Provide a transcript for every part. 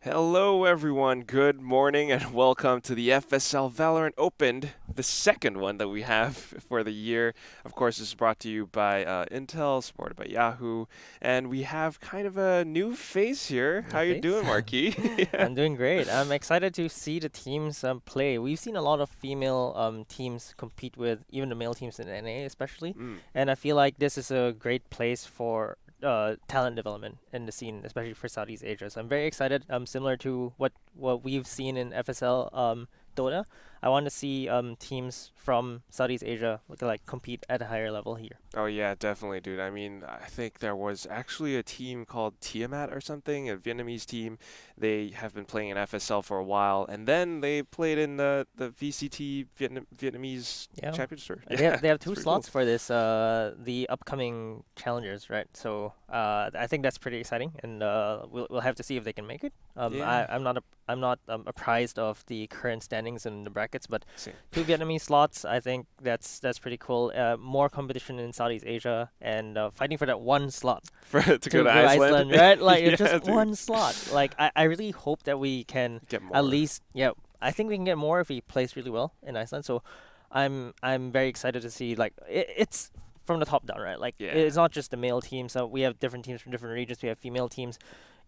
Hello, everyone. Good morning, and welcome to the FSL Valorant Open, the second one that we have for the year. Of course, this is brought to you by Intel, supported by Yahoo, and we have kind of a new face here. New How you face? doing, Marky? Yeah. I'm doing great. I'm excited to see the teams play. We've seen a lot of female teams compete with even the male teams in NA especially, Mm. and I feel like this is a great place for talent development in the scene, especially for Southeast Asia. So I'm very excited. Similar to what we've seen in FSL Dota. I want to see teams from Southeast Asia like compete at a higher level here. Oh yeah, definitely, dude. I mean, I think there was actually a team called Tiamat or something, a Vietnamese team. They have been playing in FSL for a while, and then they played in the VCT Vietnamese Yeah. Champions Tour. They Yeah, have they have it's two pretty cool. slots for this the upcoming challengers, right? So I think that's pretty exciting, and we'll have to see if they can make it. Yeah. I'm not apprised of the current standings in the brackets, but Same. two Vietnamese slots, I think that's pretty cool. More competition in Southeast Asia, and fighting for that one slot For to go to to go to Iceland. Iceland, right? Like it's Yeah, just dude. one slot. Like I really hope that we can Get at more. least, yeah. I think we can get more if we place really well in Iceland. So I'm very excited to see like it's from the top down, right? Like Yeah, it's not just the male team. So we have different teams from different regions. We have female teams.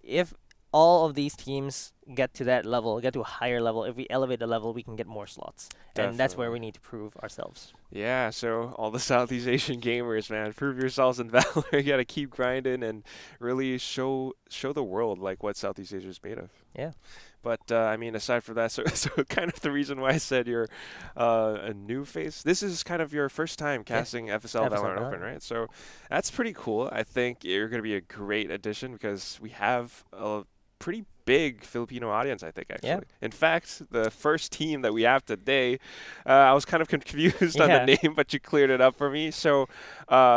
If all of these teams get to that level, get to a higher level, if we elevate the level, we can get more slots, and that's where definitely. we need to prove ourselves. Yeah, so all the Southeast Asian gamers, man, prove yourselves in Valor. You gotta keep grinding and really show the world like what Southeast Asia is made of. Yeah. But I mean, aside from that, so kind of the reason why I said you're a new face. This is kind of your first time Yeah. casting FSL FSL Valorant Open, Valorant. right? So that's pretty cool. I think you're gonna be a great addition because we have a pretty big Filipino audience, I think, Yeah. actually. In fact, the first team that we have today, I was kind of confused on the Yeah. name, but you cleared it up for me. So,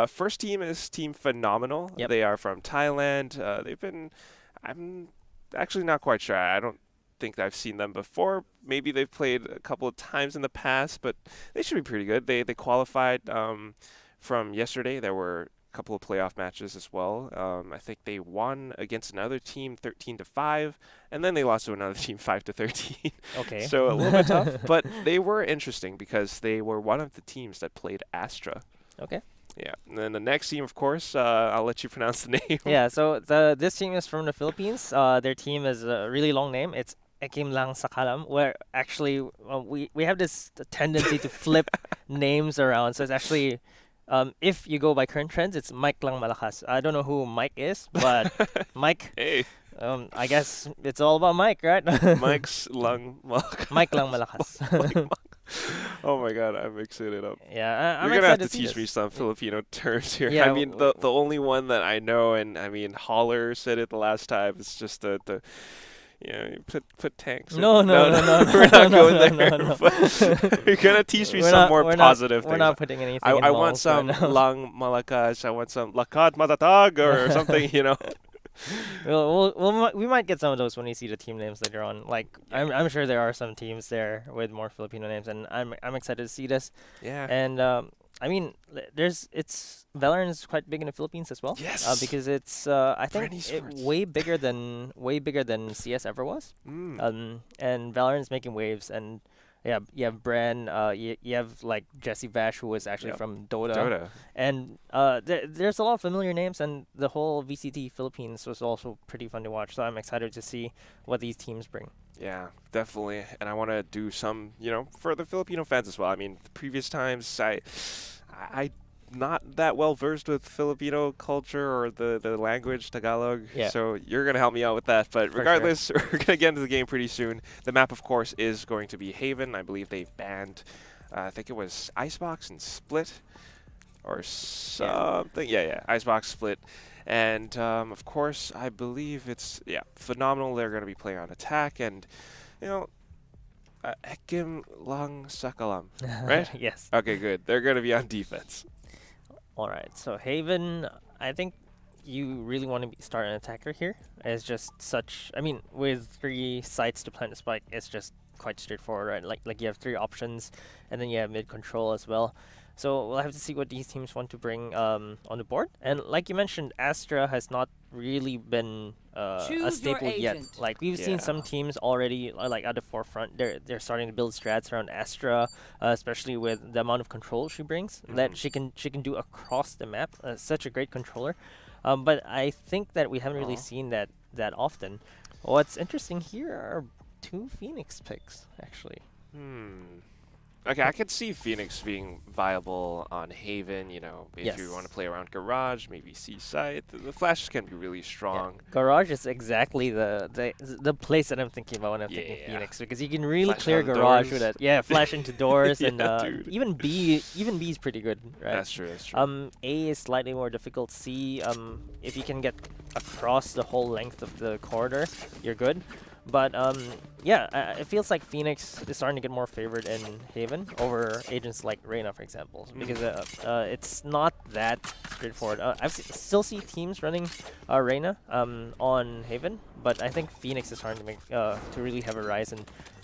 first team is Team Phenomenal. Yep. They are from Thailand. I'm actually not quite sure. I don't think I've seen them before. Maybe they've played a couple of times in the past, but they should be pretty good. They qualified from yesterday. There were a couple of playoff matches as well. I think they won against another team 13-5, and then they lost to another team 5-13. Okay. So a little bit tough, but they were interesting because they were one of the teams that played Astra. Okay. Yeah, and then the next team, of course, I'll let you pronounce the name. Yeah, so this team is from the Philippines. Their team is a really long name. It's EKIMLANGSAKALAM, where actually we have this tendency to flip names around. So it's actually if you go by current trends, it's Mike Lang Malakas. I don't know who Mike is, but Mike, Hey, I guess it's all about Mike, right? Mike's lung. Mike Lang Malakas. Oh my God, I'm mixing it up. Yeah, I'm You're gonna have excited to to see teach me this. some Filipino terms here. I Yeah, mean, the only one that I know, and I mean, Holler said it the last time. It's just the you put tanks. no, no, no, no, We're no, not no, going no, there. no, no. But you're gonna teach me some more positive We're things. not putting anything in I want malls right some now. lang malakas. I want some lakad matatag or something. We might get some of those when we see the team names later on. Like Yeah, I'm sure there are some teams there with more Filipino names, and I'm excited to see this. yeah. And I mean, it's Valorant is quite big in the Philippines as well. Yes. Because it's I think Brand esports. way bigger than CS ever was. Mm. And Valorant is making waves, and yeah, you have Bran, you have like Jesse Vash, who was actually Yep. from Dota, Dota. and there's a lot of familiar names, and the whole VCT Philippines was also pretty fun to watch. So I'm excited to see what these teams bring. Yeah, definitely. And I want to do some, for the Filipino fans as well. I mean, the previous times I not that well versed with Filipino culture or the language Tagalog. Yeah, So you're going to help me out with that. But for sure. regardless, we're going to get into the game pretty soon. The map, of course, is going to be Haven. I believe they've banned, I think it was Icebox and Split or something. Yeah, Icebox Split. And of course, I believe it's phenomenal. They're going to be playing on attack, and you know, EKIMLANGSAKALAM, right? Yes. Okay, good. They're going to be on defense. All right. So Haven, I think you really want to start an attacker here. It's just such. I mean, with 3 sites to plant a spike, it's just quite straightforward, right? Like you have 3 options, and then you have mid control as well. So we'll have to see what these teams want to bring on the board. And like you mentioned, Astra has not really been a Choose your staple yet. agent. Like we've seen some teams already like at the forefront. They're starting to build strats around Astra, especially with the amount of control she brings that she can do across the map. Such a great controller. But I think that we haven't really seen that often. What's interesting here are 2 Phoenix picks actually. Okay, I could see Phoenix being viable on Haven, you know, if you want to play around Garage, maybe Seaside. The flashes can be really strong. Yeah. Garage is exactly the place that I'm thinking about when I'm thinking Phoenix, because you can really Flash clear out Garage doors. with it. Yeah, flash into doors and dude. even B is pretty good, right? That's true, that's true. A is slightly more difficult. C, if you can get across the whole length of the corridor, you're good. But yeah, it feels like Phoenix is starting to get more favored in Haven over agents like Reyna, for example, because it's not that straightforward. Still see teams running Reyna on Haven, but I think Phoenix is starting to make to really have a rise in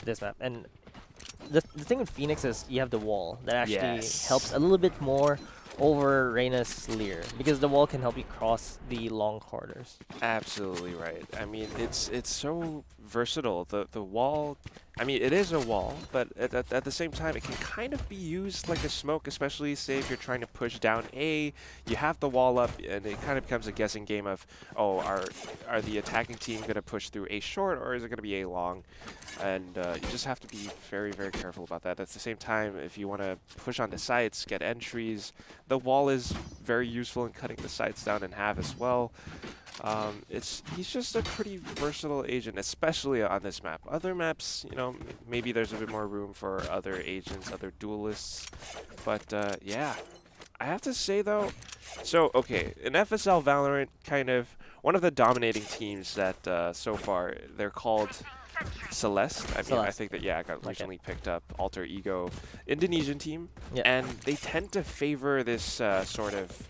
this map. And the thing with Phoenix is you have the wall that actually helps a little bit more over Reyna's Leer, because the wall can help you cross the long corridors. Absolutely right. I mean, it's so versatile. The wall, I mean, it is a wall, but at the same time, it can kind of be used like a smoke, especially say if you're trying to push down A, you have the wall up, and it kind of becomes a guessing game of, oh, are the attacking team going to push through A short, or is it going to be A long? And you just have to be very, very careful about that. At the same time, if you want to push onto sites, get entries, the wall is very useful in cutting the sites down in half as well. He's just a pretty versatile agent, especially on this map. Other maps, you know, maybe there's a bit more room for other agents, other duelists. But yeah, I have to say though, so okay, in FSL Valorant, kind of one of the dominating teams that so far, they're called Celeste. I mean, I think that, I got recently picked up Alter Ego Indonesian team, and they tend to favor this sort of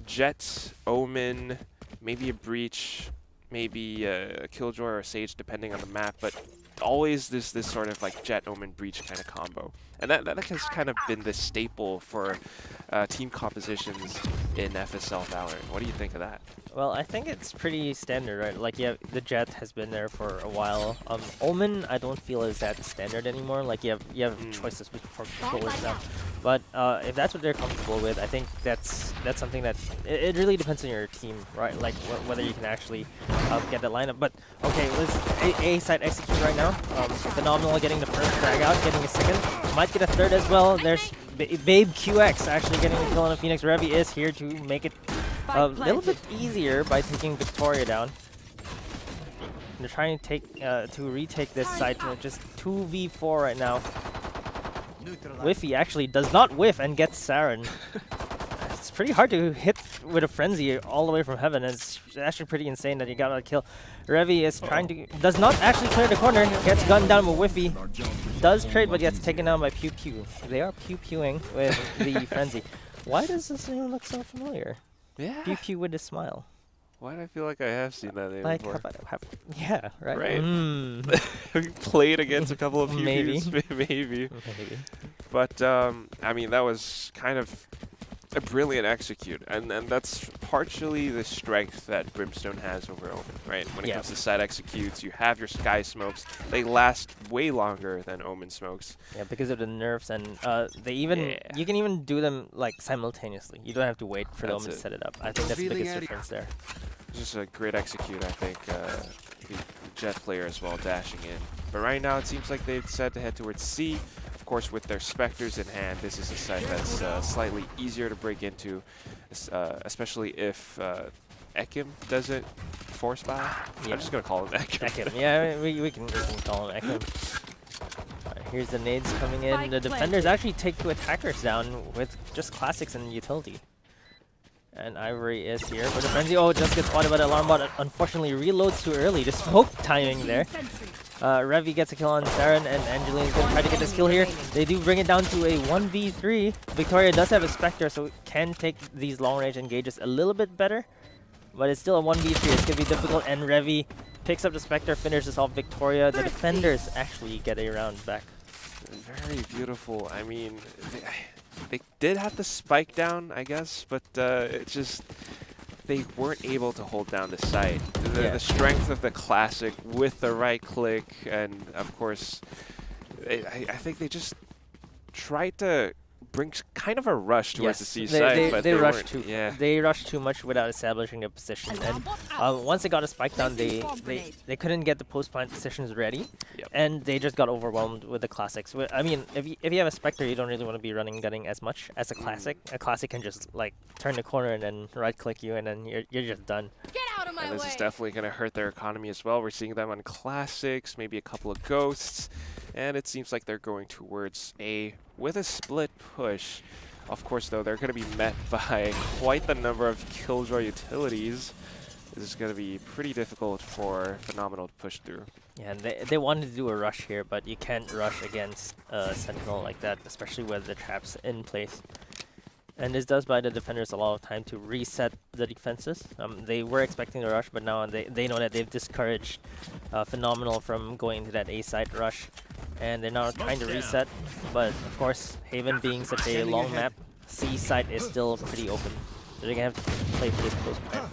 Jet, Omen, maybe a Breach, maybe a Killjoy or a Sage, depending on the map, but always this sort of like Jet, Omen, Breach kind of combo. And that has kind of been the staple for team compositions in FSL Valorant. What do you think of that? Well, I think it's pretty standard, right? Like, yeah, the Jet has been there for a while. Omen, I don't feel is that standard anymore. Like, you have choices for controllers now. But if that's what they're comfortable with, I think that's something that it really depends on your team, right? Like whether you can actually get that lineup. But okay, let's A side execute right now. Phenomenal getting the first frag out, getting a second, might get a third as well. There's Babe QX actually getting the kill on the Phoenix. Revy is here to make it a little bit easier by taking Victoria down. They're trying to take to retake this side. Just 2v4 right now. Whiffy actually does not whiff and gets Saren. It's pretty hard to hit with a frenzy all the way from heaven. It's actually pretty insane that he got a kill. Revy is trying to, does not actually clear the corner, gets gunned down with Whiffy. Does trade but gets taken down by Pew Pew. They are Pew Pewing with the frenzy. Why does this name look so familiar? Yeah. Pew Pew with a smile. Why do I feel like I have seen that name Like, before? yeah, right? Right. Have you played against a couple of Maybe. Maybe. But, I mean, that was kind of a brilliant execute. And that's partially the strength that Brimstone has over Omen, right? When it comes to side executes, you have your Sky Smokes. They last way longer than Omen Smokes. Yeah, because of the nerfs, and they even you can even do them like simultaneously. You don't have to wait for the Omen to set it up. I think that's the biggest difference there. Just a great execute, I think. The Jet player as well, dashing in. But right now, it seems like they've decided to head towards C. Of course, with their Spectres in hand, this is a site that's slightly easier to break into, especially if Ekim doesn't force buy. I'm just going to call him Ekim. Yeah, we can call him Ekim. Here's the nades coming in. The defenders actually take 2 attackers down with just classics and utility. And Ivory is here for the frenzy. Oh, just gets spotted by the alarm bot. Unfortunately, reloads too early. The smoke timing there. Revy gets a kill on Saren, and Angelina's going to try to get this kill here. They do bring it down to a 1v3. Victoria does have a Spectre, so it can take these long-range engages a little bit better. But it's still a 1v3. It's going to be difficult, and Revy picks up the Spectre, finishes off Victoria. The defenders actually get a round back. Very beautiful. I mean, they did have the spike down, I guess, but it just they weren't able to hold down the site. The strength of the classic with the right click, and of course, I think they just tried to bring kind of a rush towards the C side, but they rushed weren't. too. They rushed too much without establishing a position, and once they got a spike down, they couldn't get the post plant positions ready, and they just got overwhelmed with the classics. I mean, if you have a Spectre, you don't really want to be running gunning as much as a classic. A classic can just like turn the corner and then right click you, and then you're just done. Get out of my and this way. is definitely going to hurt their economy as well. We're seeing them on classics, maybe a couple of ghosts, and it seems like they're going towards A with a split push. Of course, though, they're going to be met by quite the number of Killjoy utilities. This is going to be pretty difficult for Phenomenal to push through. Yeah, and they wanted to do a rush here, but you can't rush against Sentinel like that, especially with the traps in place. And this does buy the defenders a lot of time to reset the defenses. They were expecting a rush, but now they know that they've discouraged Phenomenal from going to that A side rush. And they're now trying to reset, but of course, Haven being such a long map, C side is still pretty open. So they're gonna have to play for this close plan.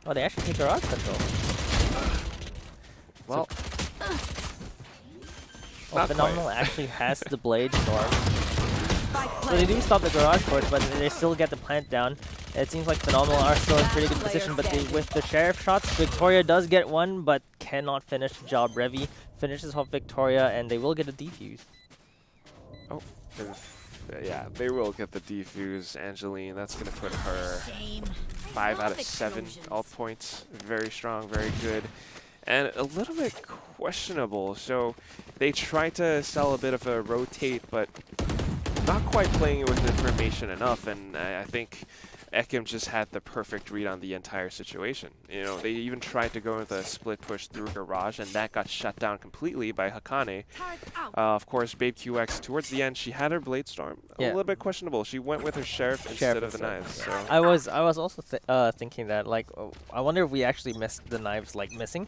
Oh, they actually take garage control. Well, Phenomenal actually has the Blade Storm. So they do stop the garage force, but they still get the plant down. It seems like Phenomenal are still in pretty good position, but with the Sheriff shots, Victoria does get one, but cannot finish the job. Revi finishes off Victoria, and they will get a defuse. Oh, yeah, they will get the defuse. Angeline, that's going to put her 5 out of 7 ult points. Very strong, very good. And a little bit questionable. So they tried to sell a bit of a rotate, but not quite playing it with information enough. And I think Ekim just had the perfect read on the entire situation. You know, they even tried to go with a split push through Garage, and that got shut down completely by Hakane. Of course, Babe QX, towards the end, she had her Blade Storm. A little bit questionable. She went with her Sheriff instead of the knives. So. I was also thinking that, like, I wonder if we actually missed the knives, like, missing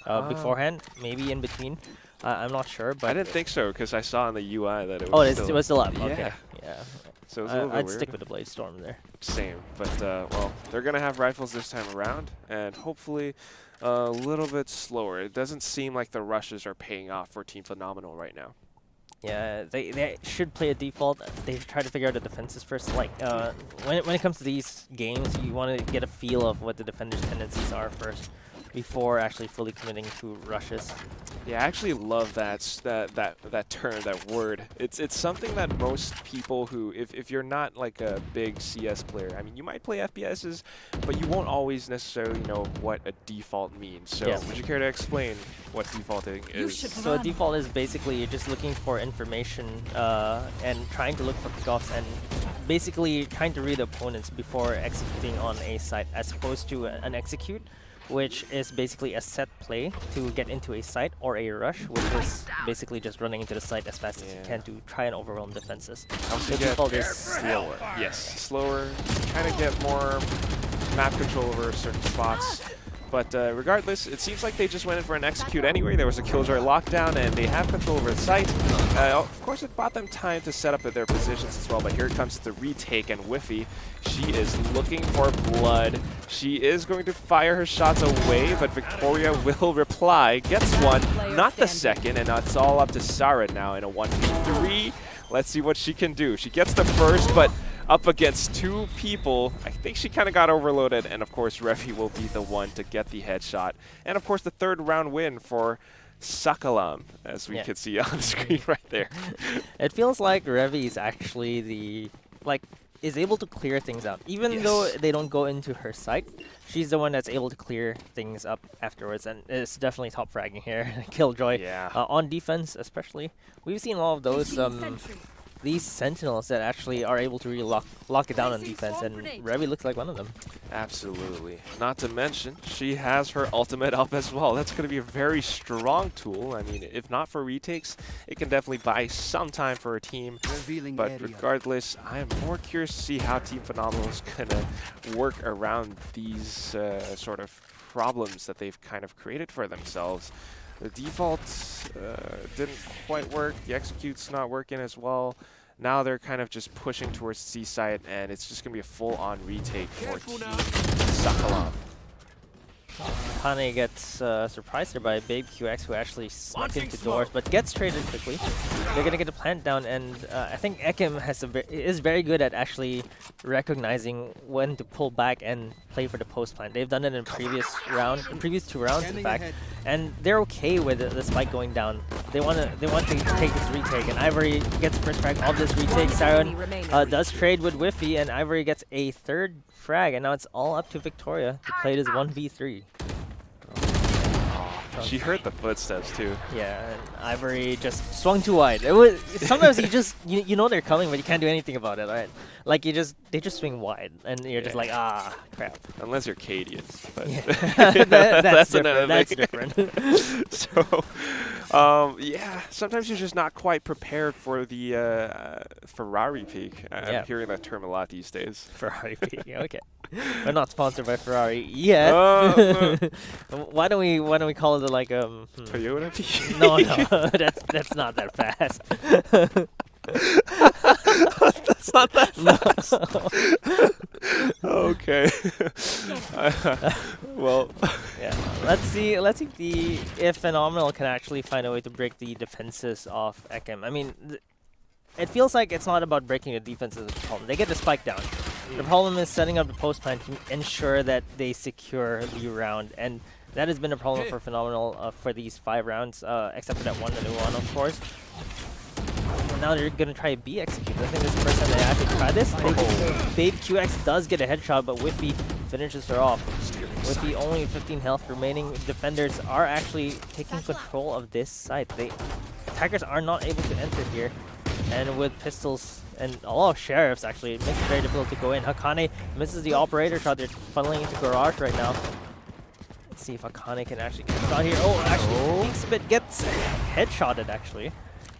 beforehand, maybe in between. I'm not sure, but... I didn't think so, because I saw in the UI that it was it was still up. Yeah. Okay. Yeah. So it was a little bit I'd weird. stick with the Blade Storm there. Same, but well, they're gonna have rifles this time around, and hopefully a little bit slower. It doesn't seem like the rushes are paying off for Team Phenomenal right now. Yeah, they should play a default. They try to figure out the defenses first. Like when it comes to these games, you want to get a feel of what the defenders' tendencies are first, before actually fully committing to rushes. Yeah, I actually love that term, that word. It's something that most people who, if you're not like a big CS player, I mean, you might play FPSs, but you won't always necessarily know what a default means. So would you care to explain what defaulting is? So a default is basically you're just looking for information and trying to look for kickoffs and basically trying to read the opponents before executing on a site, as opposed to an execute, which is basically a set play to get into a site, or a rush, which is basically just running into the site as fast as you can to try and overwhelm defenses. The default is slower. Yes, slower, kind of get more map control over certain spots. But regardless, it seems like they just went in for an execute anyway. There was a Killjoy lockdown, and they have control over the site. Of course, it bought them time to set up at their positions as well, but here comes the retake, and Whiffy, she is looking for blood. She is going to fire her shots away, but Victoria will reply. Gets one, not the second, and it's all up to Sarah now in a 1v3. Let's see what she can do. She gets the first, but up against two people, I think she kind of got overloaded, and of course Revi will be the one to get the headshot. And of course the third round win for Sakalam, as we could see on the screen right there. It feels like Revi is actually is able to clear things out. Even though they don't go into her site, she's the one that's able to clear things up afterwards, and it's definitely top fragging here. Killjoy. On defense especially. We've seen all of those these Sentinels that actually are able to really lock it down on defense, and Revi looks like one of them. Absolutely. Not to mention, she has her ultimate up as well. That's going to be a very strong tool. I mean, if not for retakes, it can definitely buy some time for her team. But regardless, I am more curious to see how Team Phenomenal is going to work around these sort of problems that they've kind of created for themselves. The default didn't quite work. The execute's not working as well. Now they're kind of just pushing towards C site, and it's just going to be a full-on retake for Team Sakalam. Hakane gets surprised there by Babe QX, who actually snuck into doors, but gets traded quickly. They're gonna get the plant down, and I think Ekim is very good at actually recognizing when to pull back and play for the post plant. They've done it in previous 2 rounds, in fact, and they're okay with the spike going down. They want to take this retake, and Ivory gets first frag of this retake. Siren does trade with Whiffy, and Ivory gets a 3rd frag, and now it's all up to Victoria to play this 1v3. She heard the footsteps too. Yeah, and Ivory just swung too wide. It was sometimes you just you know they're coming, but you can't do anything about it, right? Like they just swing wide, and you're just like, ah, crap. Unless you're Cadian, but yeah. that's different. That's different. So, yeah, sometimes you're just not quite prepared for the Ferrari peak. I'm hearing that term a lot these days. Ferrari peak, okay. We're not sponsored by Ferrari yet. Why don't we call it like Toyota peak? No, that's not that fast. That's not that fast. Okay. Well, yeah. Let's see if Phenomenal can actually find a way to break the defenses of Ekim. I mean, it feels like it's not about breaking the defenses of the problem. They get the spike down. The problem is setting up the post plant to ensure that they secure the round, and that has been a problem for Phenomenal for these 5 rounds, except for that one new one, of course. And now they're gonna try B execute. I think this is the first time they actually try this. Babe QX does get a headshot, but Whiffy finishes her off. Whiffy only 15 health remaining. Defenders are actually taking control of this site. Attackers are not able to enter here, and with pistols and a lot of sheriffs, actually, it makes it very difficult to go in. Hakane misses the operator shot. They're funneling into garage right now. Let's see if Hakane can actually get a shot here. Oh, actually, Spit gets headshotted, actually.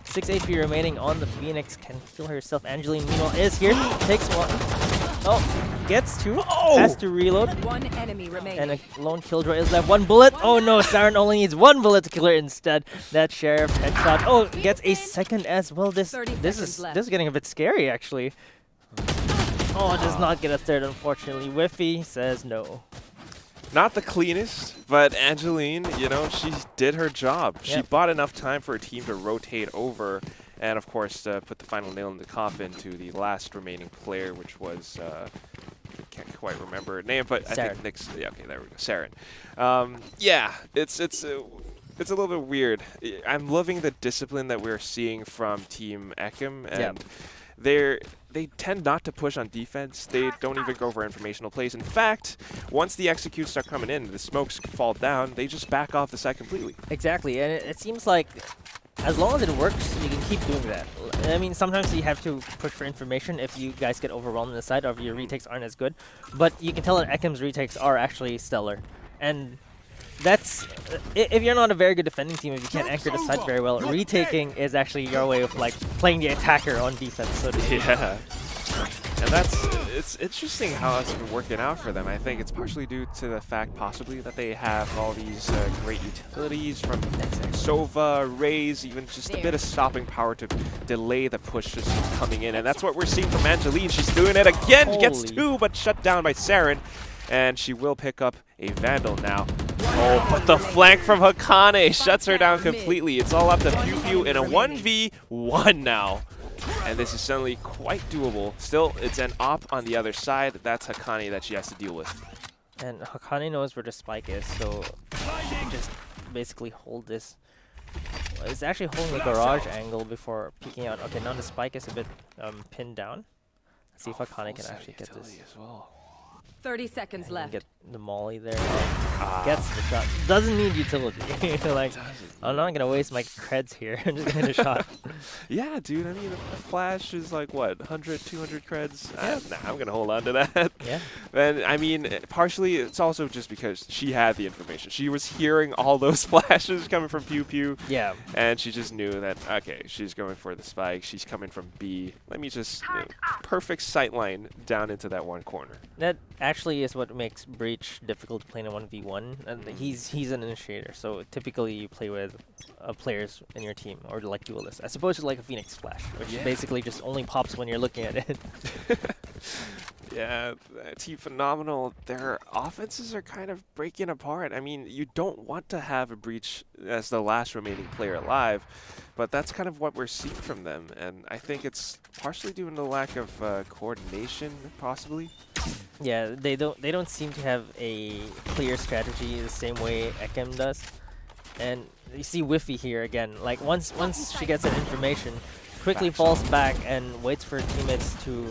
6 HP remaining on the Phoenix. Can kill herself. Angeline, meanwhile, is here. Takes one. Oh, gets 2. Has to reload. 1 enemy remaining. And a lone killjoy is left. 1 bullet. Oh no, Siren only needs 1 bullet to kill her instead. That sheriff headshot. Oh, gets a 2nd as well. This is getting a bit scary, actually. Oh, does not get a 3rd, unfortunately. Whiffy says no. Not the cleanest, but Angeline, you know, she did her job. Yep. She bought enough time for a team to rotate over, and of course, put the final nail in the coffin to the last remaining player, which was, I can't quite remember her name, but Saren. I think Nick's, yeah, okay, there we go, Saren. Yeah, it's a little bit weird. I'm loving the discipline that we're seeing from Team Ekim, and they tend not to push on defense. They don't even go for informational plays. In fact, once the executes start coming in, the smokes fall down, they just back off the site completely. Exactly, and it seems like as long as it works, you can keep doing that. I mean, sometimes you have to push for information if you guys get overwhelmed on the side or if your retakes aren't as good. But you can tell that Ekim's retakes are actually stellar. And that's if you're not a very good defending team, if you can't anchor the site very well, retaking is actually your way of like playing the attacker on defense. So yeah, and it's interesting how it's been working out for them. I think it's partially due to the fact possibly that they have all these great utilities from Sova, Raze, even just a bit of stopping power to delay the push just from coming in, and that's what we're seeing from Angeline. She's doing it again. She gets 2, but shut down by Saren, and she will pick up a Vandal now. Oh, but the flank from Hakane shuts her down completely. It's all up to Pew Pew in a 1v1 now. And this is suddenly quite doable. Still, it's an op on the other side. That's Hakane that she has to deal with. And Hakane knows where the spike is, so she can just basically hold this. It's actually holding the garage angle before peeking out. Okay, now the spike is a bit pinned down. Let's see if Hakane can actually get this. As well. 30 seconds left. Get the molly there. Gets the shot. Doesn't need utility. Like, I'm not gonna waste my creds here. I'm just gonna hit a shot. Yeah, dude. I mean, a flash is like what, 100, 200 creds? Nah, I'm gonna hold on to that. Yeah. And I mean, partially, it's also just because she had the information. She was hearing all those flashes coming from Pew Pew. Yeah. And she just knew that, okay, she's going for the spike. She's coming from B. Let me just perfect sight line down into that one corner. That actually is what makes Breach difficult to play in a 1v1. And he's an initiator, so typically you play with players in your team, or like duelists, as opposed to like a Phoenix Splash, which basically just only pops when you're looking at it. Yeah, Team Phenomenal, their offenses are kind of breaking apart. I mean, you don't want to have a Breach as the last remaining player alive, but that's kind of what we're seeing from them. And I think it's partially due to the lack of coordination, possibly. Yeah, they don't seem to have a clear strategy the same way EKIM does. And you see Whiffy here again. Like once she gets that information, quickly falls back and waits for teammates to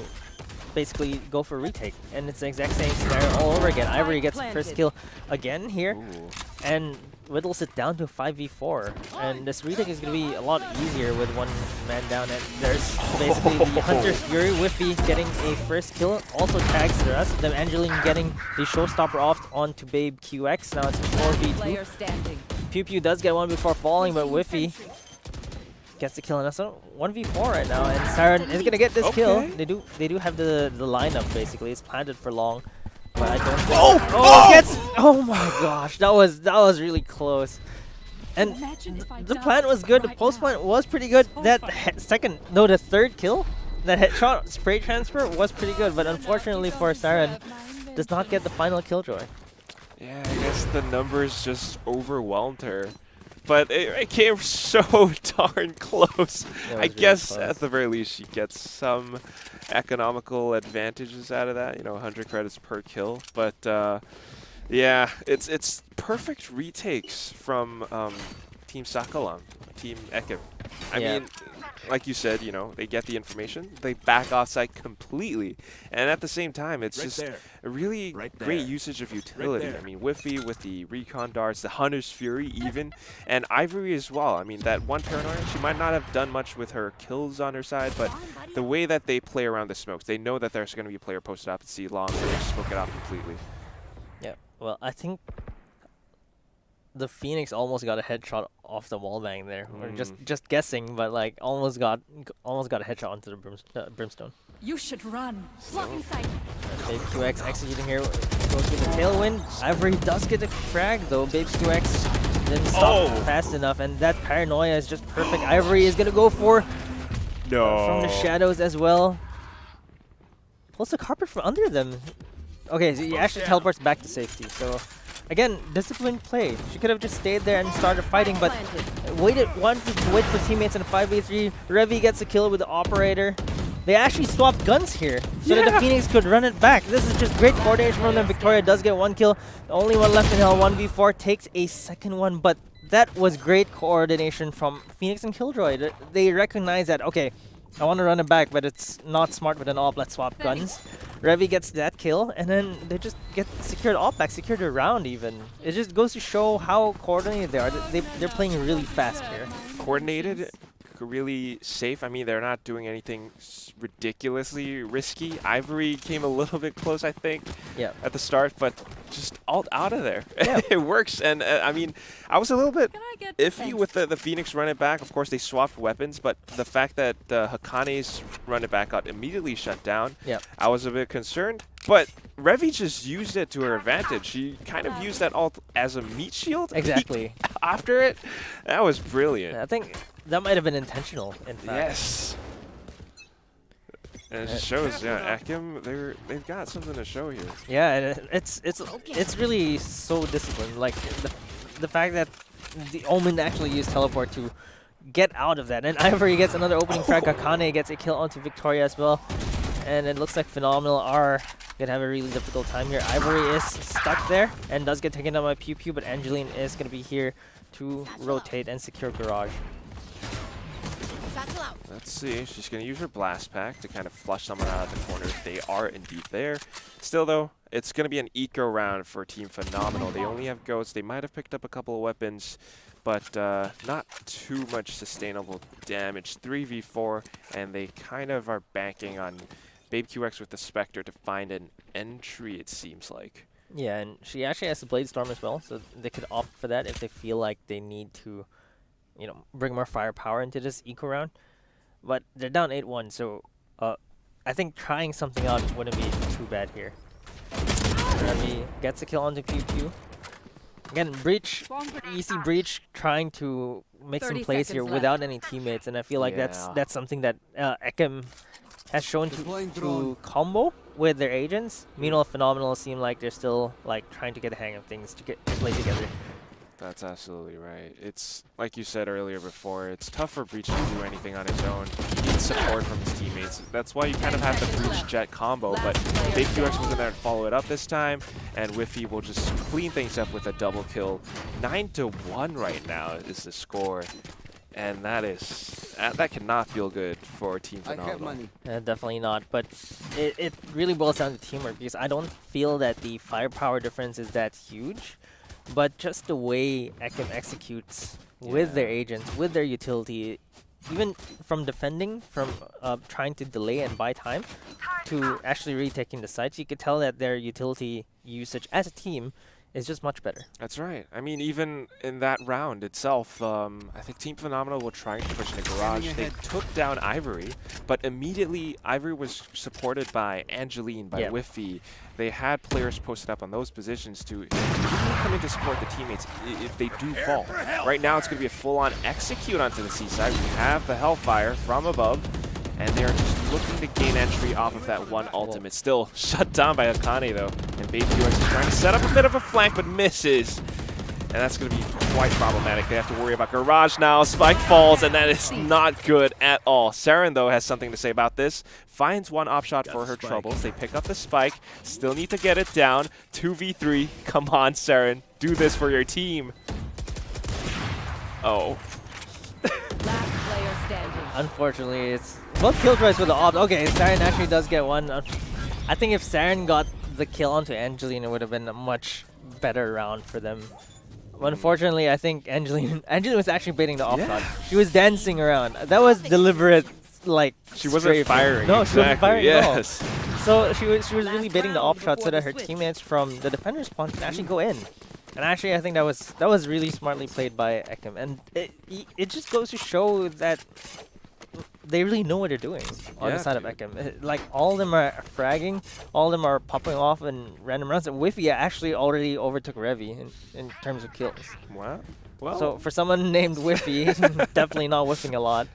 basically go for a retake, and it's the exact same scenario all over again. Ivory gets the first kill again here, and whittles it down to 5v4. And this retake is going to be a lot easier with one man down, and there's basically the Hunter's Fury. Whiffy getting a first kill, also tags the rest of them. Angeline getting the showstopper off onto Babe QX. Now it's 4v2. Pew Pew does get one before falling, but Whiffy gets the kill, and so 1v4 right now, and Siren is gonna get this kill. They do have the lineup basically. It's planted for long, but I don't think oh my gosh, that was really close. And the plant was good, the post plant was pretty good. That the third kill, that headshot spray transfer was pretty good, but unfortunately for Siren, does not get the final killjoy. Yeah, I guess the numbers just overwhelmed her. But it came so darn close. I guess at the very least she gets some economical advantages out of that. You know, 100 credits per kill. But yeah, it's perfect retakes from Team Sakalam, Team EKIM. I mean, like you said, you know, they get the information, they back off site completely, and at the same time, it's just a really great usage of utility. I mean, Whiffy with the recon darts, the Hunter's Fury even, and Ivory as well. I mean, that one paranoia, she might not have done much with her kills on her side, but the way that they play around the smokes, they know that there's going to be a player posted up at C long, they just smoke it out completely. Yeah, well, I think the Phoenix almost got a headshot off the wallbang there. We're just guessing, but like almost got a headshot onto the brimstone. You should run. Block inside. Babe QX executing here, goes with the tailwind. Ivory does get the frag though. Babe QX didn't stop fast enough, and that paranoia is just perfect. Ivory is gonna go for from the shadows as well. Pulls the carpet from under them. Okay, so he actually teleports back to safety. So again, disciplined play. She could have just stayed there and started fighting, but wanted to wait for teammates in a 5v3. Revy gets a kill with the operator. They actually swapped guns here so that the Phoenix could run it back. This is just great coordination from them. Victoria does get one kill. The only one left in hell, 1v4, takes a second one, but that was great coordination from Phoenix and Killjoy. They recognize that, okay, I want to run it back, but it's not smart with an AWP. Let's swap guns. Revy gets that kill, and then they just get secured AWP back, secured a round even. It just goes to show how coordinated they are. They're playing really fast here. Coordinated, really safe. I mean, they're not doing anything ridiculously risky. Ivory came a little bit close, I think, at the start, but just all out of there. Yeah. It works. And I mean, I was a little bit iffy with the Phoenix run it back. Of course, they swapped weapons, but the fact that Hakane's run it back got immediately shut down, I was a bit concerned. But Revy just used it to her advantage. She kind of used that ult as a meat shield. Exactly. After it, that was brilliant. I think that might have been intentional, in fact. Yes. And it just shows, EKIM, they've got something to show here. Yeah, and it's really so disciplined. Like the fact that the Omen actually used teleport to get out of that, and Ivory gets another opening frag. Akane gets a kill onto Victoria as well, and it looks like Phenomenal are gonna have a really difficult time here. Ivory is stuck there and does get taken down by Pew Pew, but Angeline is gonna be here to rotate and secure Garage. Let's see, she's going to use her blast pack to kind of flush someone out of the corner. They are indeed there. Still though, it's going to be an eco round for Team Phenomenal. They only have ghosts. They might have picked up a couple of weapons, but not too much sustainable damage. 3v4, and they kind of are banking on Babe QX with the Spectre to find an entry, it seems like. Yeah, and she actually has the Blade Storm as well, so they could opt for that if they feel like they need to, you know, bring more firepower into this eco round. But they're down 8-1, so I think trying something out wouldn't be too bad here. Remy gets a kill onto Pew Pew. Again, Breach, easy Breach, trying to make some 30 plays here seconds without any teammates, and I feel like that's Yeah. something that Ekim has shown to combo with their agents. Meanwhile, Phenomenal seem like they're still like trying to get the hang of things to play together. That's absolutely right. It's like you said earlier before, it's tough for Breach to do anything on his own. He needs support from his teammates. That's why you kind of have the Breach Jet combo, but Big QX was in there to follow it up this time, and Whiffy will just clean things up with a double kill. 9-1 right now is the score, and that cannot feel good for Team Phenomenal. Definitely not, but it really boils down to teamwork because I don't feel that the firepower difference is that huge. But just the way Ekim executes with their agents, with their utility, even from defending, from trying to delay and buy time, to actually retaking the sites, you could tell that their utility usage as a team is just much better. That's right. I mean, even in that round itself, I think Team Phenomenal were trying to push in the garage. They took down Ivory, but immediately Ivory was supported by Angeline, by Whiffy. They had players posted up on those positions to come in to support the teammates if they do fall. Right now, it's going to be a full-on execute onto the seaside. We have the Hellfire from above, and they are just looking to gain entry off of that one ultimate. Still shut down by Akane, though. And Baby QX is trying to set up a bit of a flank, but misses. And that's going to be quite problematic. They have to worry about Garage now. Spike falls, and that is not good at all. Saren, though, has something to say about this. Finds one op shot for her troubles. They pick up the Spike. Still need to get it down. 2v3. Come on, Saren. Do this for your team. Oh. Last player standing. Unfortunately, it's both killjoys with the op. Okay, Saren actually does get one. I think if Saren got the kill onto Angeline, it would have been a much better round for them. Unfortunately, I think Angeline was actually baiting the op shot. She was dancing around. That was deliberate, like She wasn't firing. No, she wasn't firing at all. Yes. So she was really baiting the op shot so that her teammates from the defender spawn can actually go in. And actually, I think that was really smartly played by Ekim. And it just goes to show that they really know what they're doing on the side of Ekim. Like, all of them are fragging, all of them are popping off in random rounds. And Whiffy actually already overtook Revy in terms of kills. Wow. Well, So for someone named Whiffy, definitely not whiffing a lot.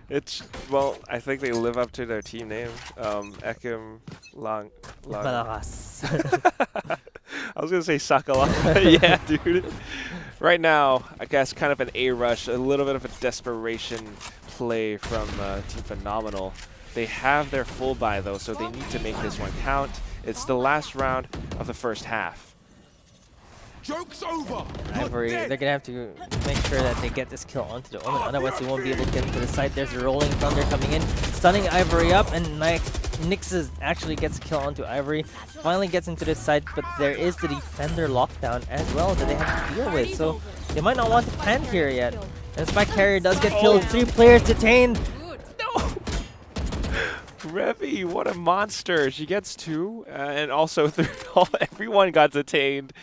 well, I think they live up to their team name. EKIMLANGSAKALAM. I was gonna say Sakalam. Yeah, dude. Right now, I guess kind of an A rush, a little bit of a desperation play from Team Phenomenal. They have their full buy though, so they need to make this one count. It's the last round of the first half. Joke's over. Ivory, they're gonna have to make sure that they get this kill onto the Omen, otherwise they won't be able to get into the site. There's a Rolling Thunder coming in, stunning Ivory up, and Nixes actually gets a kill onto Ivory. Finally gets into this site, but there is the defender lockdown as well that they have to deal with, so they might not want to plant here yet. And Spike Carrier does get killed, 3 players detained. No! Revy, what a monster. She gets 2, and also everyone got detained.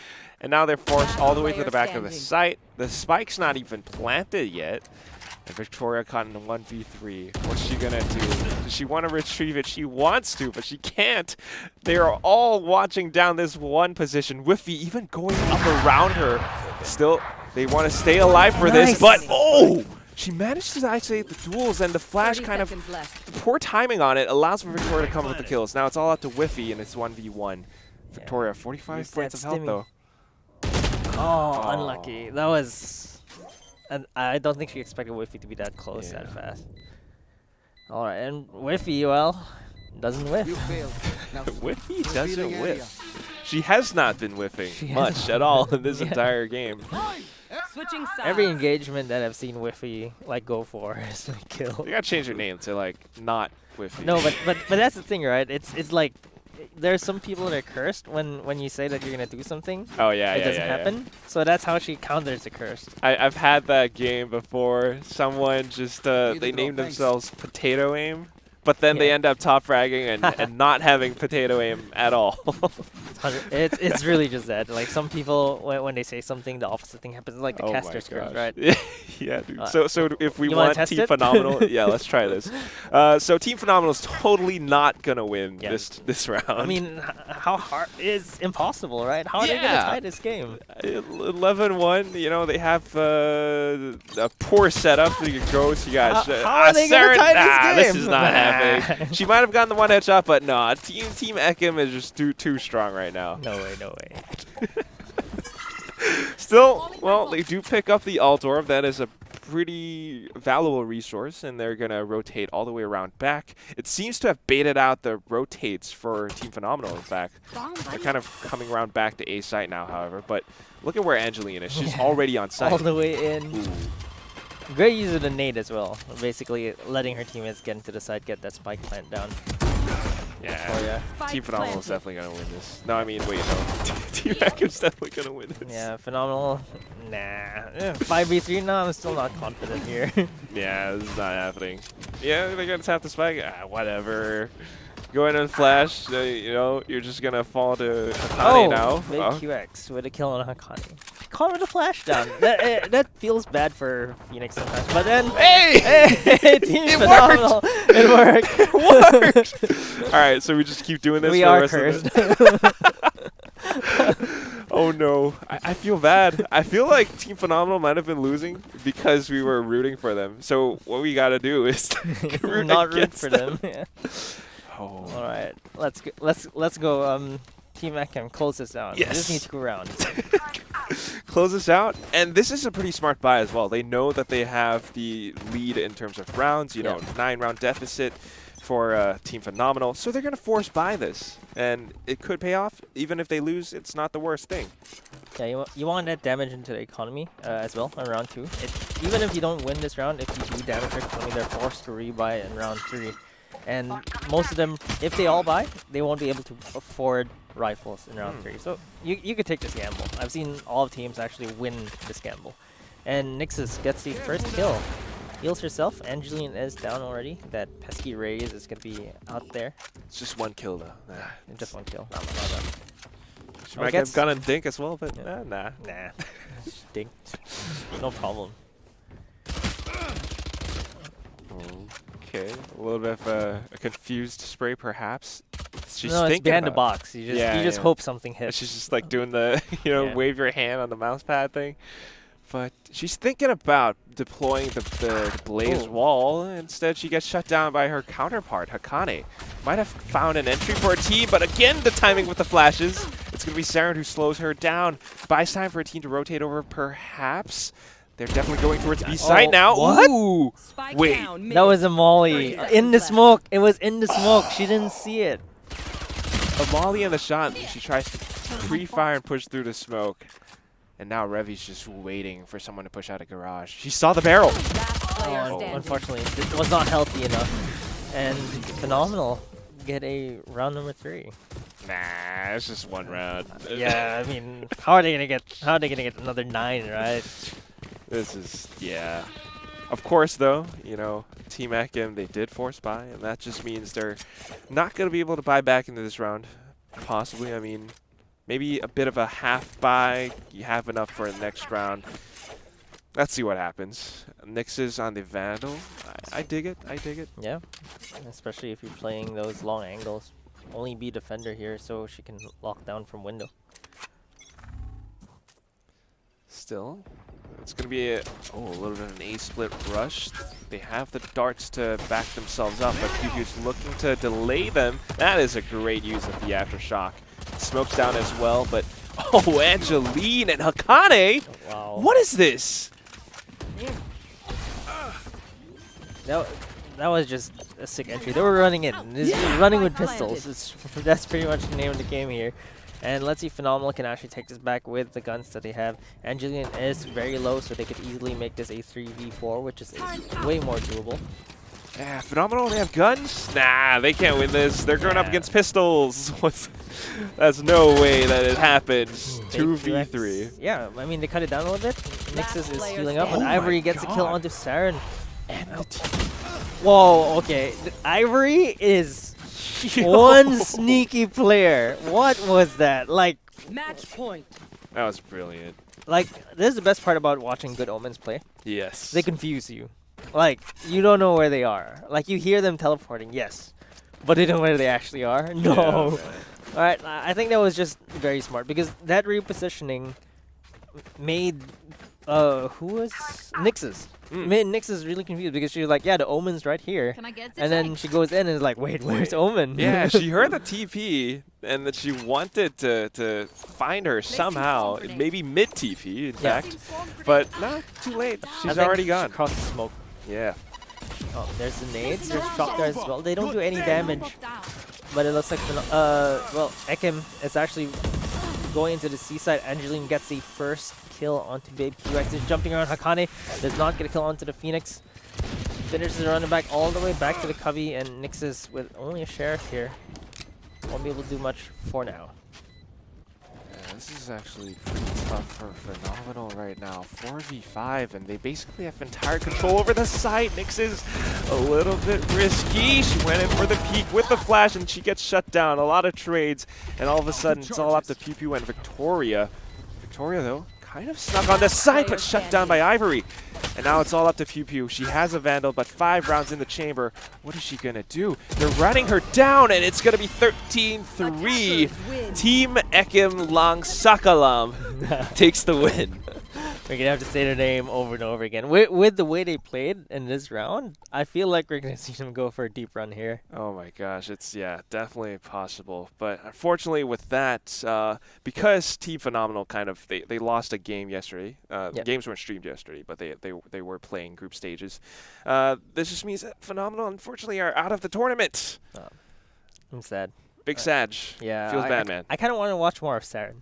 And now they're forced all the way to the back of the site. The Spike's not even planted yet. And Victoria caught in 1v3. What's she gonna do? Does she want to retrieve it? She wants to, but she can't. They are all watching down this one position. Whiffy even going up around her. Still, they want to stay alive for this, but oh! She managed to isolate the duels, and the flash kind of poor timing on it allows for Victoria to come with the kills. Now it's all out to Whiffy, and it's 1v1. Victoria, 45 points of health though. Oh, unlucky. That was... And I don't think she expected Whiffy to be that close that fast. Alright, and Whiffy, well, doesn't whiff. You failed. Now Whiffy doesn't revealing whiff. She has not been whiffing much at all in this entire game. Switching sides. Every engagement that I've seen Whiffy like go for is a kill. You gotta change your name to like not Whiffy. No, but that's the thing, right? It's like there's some people that are cursed when you say that you're gonna do something. Oh yeah, it doesn't happen. So that's how she counters the curse. I've had that game before. Someone just they named themselves Potato Aim, but then they Yeah. end up top fragging and not having potato aim at all. It's really just that. Like some people, when they say something, the opposite thing happens. Like the Oh caster my script, gosh. right? Yeah, dude. Uh, So if we you wanna want test Team it? Phenomenal, yeah, let's try this. So Team Phenomenal is totally not gonna win Yeah. this round. I mean, how hard is impossible, right? How are they gonna Yeah. tie this game? 11-1. You know they have a poor setup. You go to guys. How are they gonna tie this This game? is not happening. She might have gotten the one headshot, but no. Team Ekim is just too strong right now. No way, no way. Still, well, they do pick up the Alt Orb. That is a pretty valuable resource, and they're going to rotate all the way around back. It seems to have baited out the rotates for Team Phenomenal, in fact. They're kind of coming around back to A site now, however. But look at where Angeline is. She's already on site. All the way in. Ooh. Great use of the nade as well. Basically letting her teammates get into the side, get that spike plant down. Yeah. Oh yeah. Team Phenomenal is definitely going to win this. No, I mean, wait, no. Team Ekim's definitely going to win this. Yeah, Phenomenal. Nah. 5v3 now, I'm still not confident here. Yeah, this is not happening. Yeah, they're going to tap the spike. Whatever. Go in and flash. You know, you're just going to fall to Hakane now. Big Oh. QX with a kill on Hakane. Caught with a flash down. that feels bad for Phoenix sometimes. But then, hey, Team It Phenomenal. It worked. It worked! Alright, so we just keep doing this We for are the rest cursed. of the Oh no, I feel bad. I feel like Team Phenomenal might have been losing because we were rooting for them. So what we gotta do is root Not root against for them. Yeah. Oh. All right, let's go. Team Ekim, close this down. We Yes. just need 2 rounds. Close this out, and this is a pretty smart buy as well. They know that they have the lead in terms of rounds, you know, 9-round deficit for Team Phenomenal, so they're going to force buy this, and it could pay off. Even if they lose, it's not the worst thing. Yeah, you want that damage into the economy as well in round 2. Even if you don't win this round, if you do damage their economy, they're forced to rebuy in round 3. And most of them, if they all buy, they won't be able to afford rifles in round 3. So you could take this gamble. I've seen all teams actually win this gamble. And Nixus gets the first kill. Heals herself. Angeline is down already. That pesky raise is going to be out there. It's just 1 kill, though. Nah. Just 1 kill. Not bad. She might get gun and dink as well, but nah. Nah. Stink. No problem. Okay, a little bit of a confused spray, perhaps. She's No, it's thinking behind the about- box. You just Yeah. hope something hits. She's just like doing the, Yeah. wave your hand on the mouse pad thing. But she's thinking about deploying the blaze wall. Instead, she gets shut down by her counterpart, Hakane. Might have found an entry for a team, but again, the timing with the flashes. It's going to be Saren who slows her down. Buys time for a team to rotate over, perhaps. They're definitely going towards B site now. what? Ooh! Spike Wait. down, mid. That was a molly. 30 In the seconds smoke. It was in the smoke. She didn't see it. A volley and the shot. She tries to pre-fire and push through the smoke. And now Revi's just waiting for someone to push out a garage. She saw the barrel. Last player Oh, standing. unfortunately, it was not healthy enough. And Phenomenal get a round number 3. Nah, it's just 1 round. Yeah, I mean, how are they gonna get another 9, right? This is, yeah. Of course, though, Team Ekim, they did force buy, and that just means they're not going to be able to buy back into this round. Possibly, I mean, maybe a bit of a half buy. You have enough for the next round. Let's see what happens. Nyx is on the Vandal. I dig it. I dig it. Yeah, especially if you're playing those long angles. Only be defender here so she can lock down from window. Still, it's going to be a little bit of an A-split rush. They have the darts to back themselves up, but QQ's looking to delay them. That is a great use of the Aftershock. Smoke's down as well, but Angeline and Hakane! Oh, wow. What is this? That was just a sick entry. They were running in. Running with pistols. That's pretty much the name of the game here. And let's see if Phenomenal can actually take this back with the guns that they have. Angeline is very low, so they could easily make this a 3v4, which is way more doable. Yeah, Phenomenal, they have guns? Nah, they can't win this. They're going up against pistols. That's no way that it happens. 2v3. Yeah, I mean, they cut it down a little bit. Nixus is player healing up, and standing. Ivory Oh my gets a kill God. onto Saren. And the team. Whoa, okay. Ivory is one sneaky player. What was that? Like, Match point. That was brilliant. this is the best part about watching good Omens play. Yes. They confuse you. Like, you don't know where they are. Like, you hear them teleporting, yes. But they don't know where they actually are. No. Yeah, man. Alright, I think that was just very smart because that repositioning made who was Nyx's? Made Nyx's really confused because she was like, yeah, the Omen's right here. Can I get And then she goes in and is like, wait, where's Omen? Yeah, she heard the TP and that she wanted to find her somehow, grenade. maybe mid TP in Yeah. fact, but not too late. I She's think already she gone. crossed the smoke. Yeah. Oh, there's the nades, there's shock darts as well. They don't do any damage, but it looks like well, Ekim is actually going into the seaside. Angeline gets the first kill onto Babe QX. Is jumping around. Hakane does not get a kill onto the Phoenix. Finishes the running back all the way back to the Cubby, and Nyx's with only a sheriff here won't be able to do much for now. Yeah, this is actually pretty tough for Phenomenal right now. 4v5, and they basically have entire control over the site. Nyx is a little bit risky. She went in for the peek with the flash, and she gets shut down. A lot of trades, and all of a sudden, it's all up to Pew Pew and Victoria. Victoria, though, kind of snuck on the site, but shut down by Ivory. And now it's all up to Pew Pew. She has a Vandal, but 5 rounds in the chamber. What is she going to do? They're running her down, and it's going to be 13-3. Team EKIMLANGSAKALAM takes the win. We're gonna have to say their name over and over again. With the way they played in this round, I feel like we're gonna see them go for a deep run here. Oh my gosh, it's, yeah, definitely possible. But unfortunately with that, because Team Phenomenal kind of, they lost a game yesterday. Yep. Games weren't streamed yesterday, but they were playing group stages. This just means that Phenomenal, unfortunately, are out of the tournament. I'm sad. Big Sag. Yeah, Feels bad, man. I kind of want to watch more of Saren.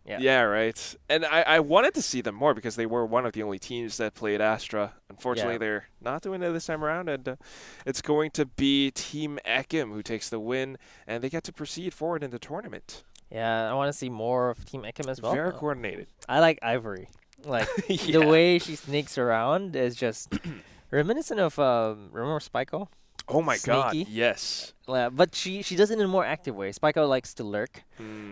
Yeah. Yeah, right. And I wanted to see them more because they were one of the only teams that played Astra. Unfortunately, Yeah. they're not doing it this time around, and it's going to be Team Ekim who takes the win, and they get to proceed forward in the tournament. Yeah, I want to see more of Team Ekim as well. Very coordinated. I like Ivory. Like Yeah. the way she sneaks around is just reminiscent of remember Spyco? Oh my god, Sneaky. yes. But she does it in a more active way. Spyco likes to lurk,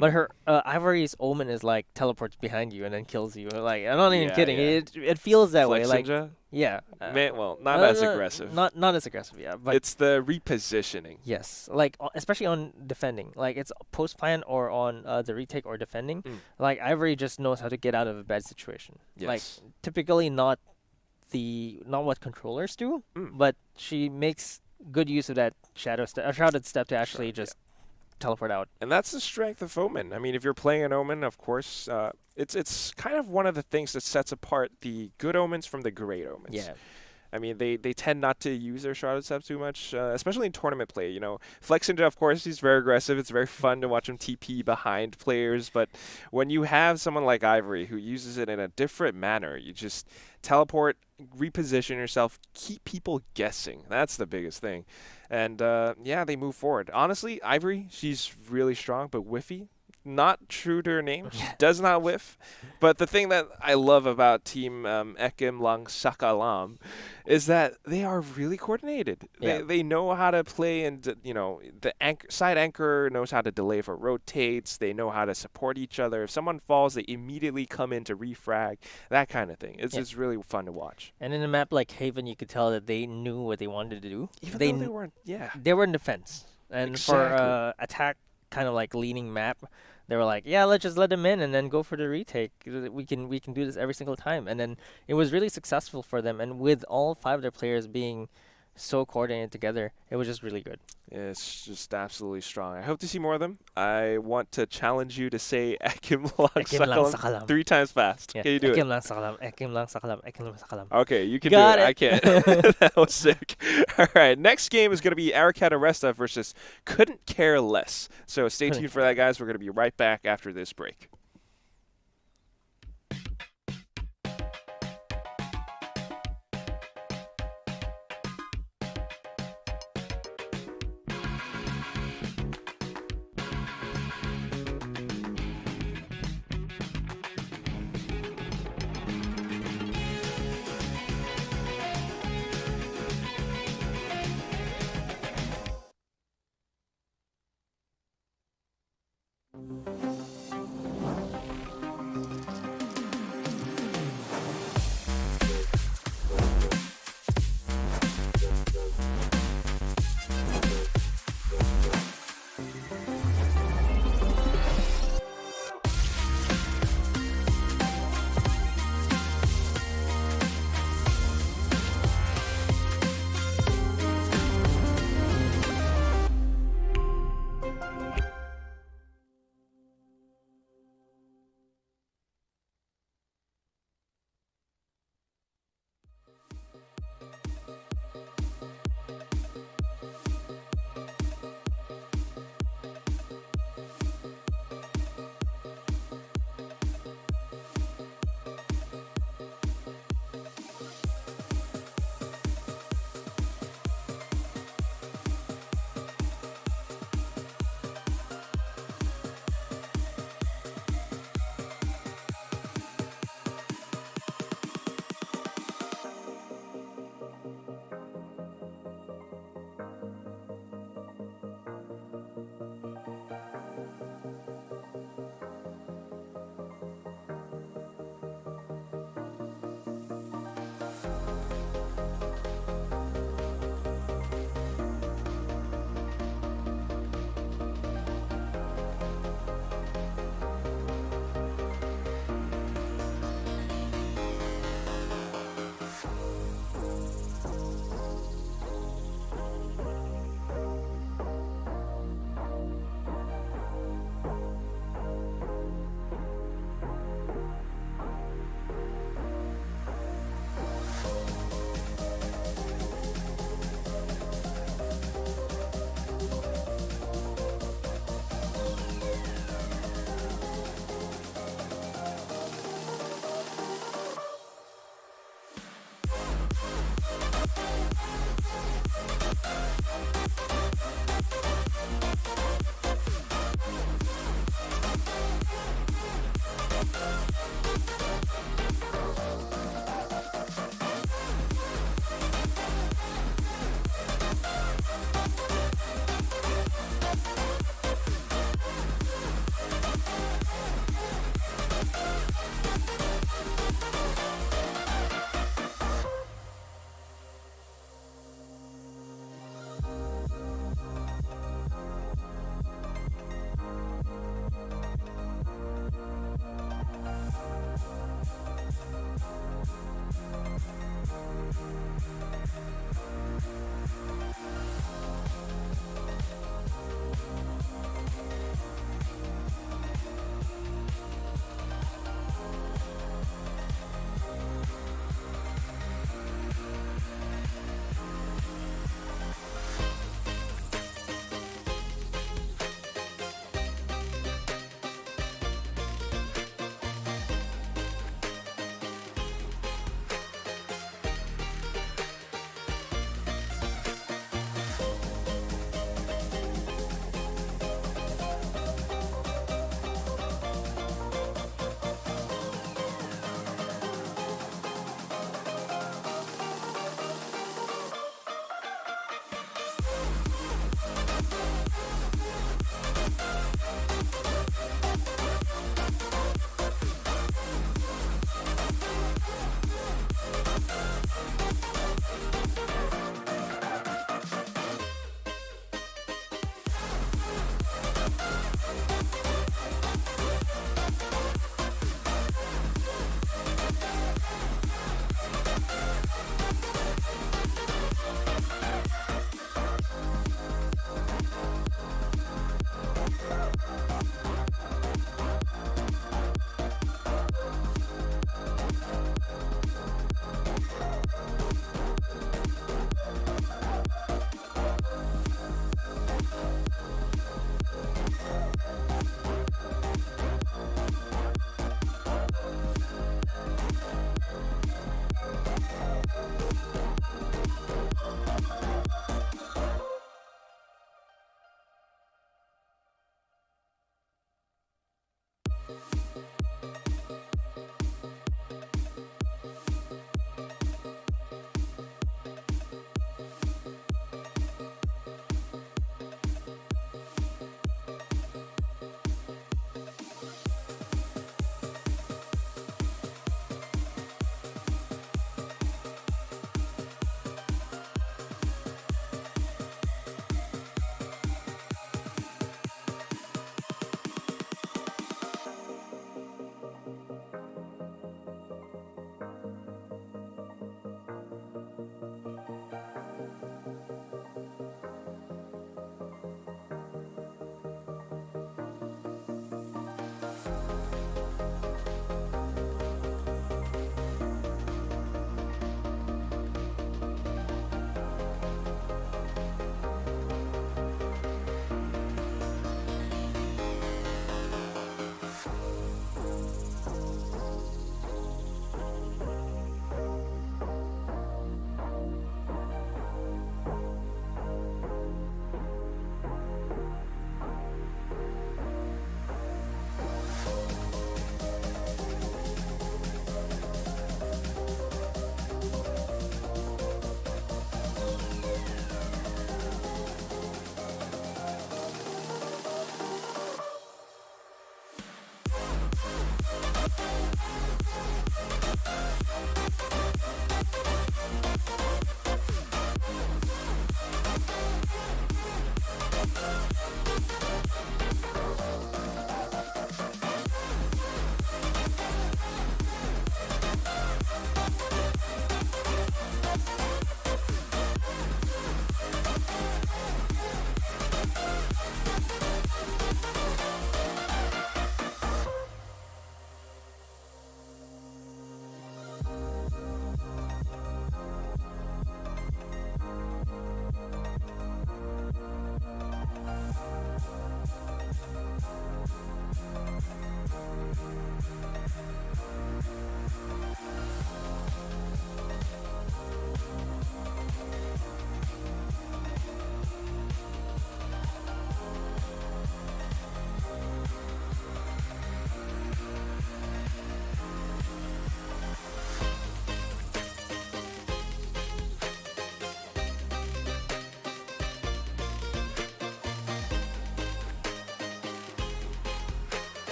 but her Ivory's Omen is like teleports behind you and then kills you. Like I'm not even Yeah, kidding. yeah. It feels that way. Flex Like Ninja? yeah. Well, not no, as no, aggressive. Not as aggressive, yeah. But It's the repositioning. yes, like especially on defending. Like it's post plan or on the retake or defending. Like Ivory just knows how to get out of a bad situation. Like Yes. typically not what controllers do, but she makes good use of that shrouded step to actually just teleport out. And that's the strength of Omen. I mean, if you're playing an Omen, of course, it's kind of one of the things that sets apart the good Omens from the great Omens. Yeah. I mean, they tend not to use their Shrouded Steps too much, especially in tournament play. You know, Flexinja, of course, he's very aggressive. It's very fun to watch him TP behind players. But when you have someone like Ivory who uses it in a different manner, you just teleport, reposition yourself, keep people guessing. That's the biggest thing. And, yeah, they move forward. Honestly, Ivory, she's really strong, but whiffy. Not true to her name. She does not whiff. But the thing that I love about Team EKIMLANGSAKALAM is that they are really coordinated. Yeah. They know how to play, and you know, the side anchor knows how to delay if it rotates. They know how to support each other. If someone falls, they immediately come in to refrag. That kind of thing. It's just really fun to watch. And in a map like Haven, you could tell that they knew what they wanted to do. Even though they weren't, They were in defense. And Exactly. for attack kind of like leaning map, they were like, yeah, let's just let them in and then go for the retake. We can do this every single time. And then it was really successful for them. And with all 5 of their players being so coordinated together, it was just really good. It's just absolutely strong. I hope to see more of them. I want to challenge you to say EKIMLANGSAKALAM 3 times fast. Yeah. Can you do it? EKIMLANGSAKALAM, EKIMLANGSAKALAM, EKIMLANGSAKALAM. Okay, you can Got do it. it. I can't. That was sick. All right, next game is going to be Aricat.Aresta versus Couldn't Care Less. So stay tuned for that, guys. We're going to be right back after this break.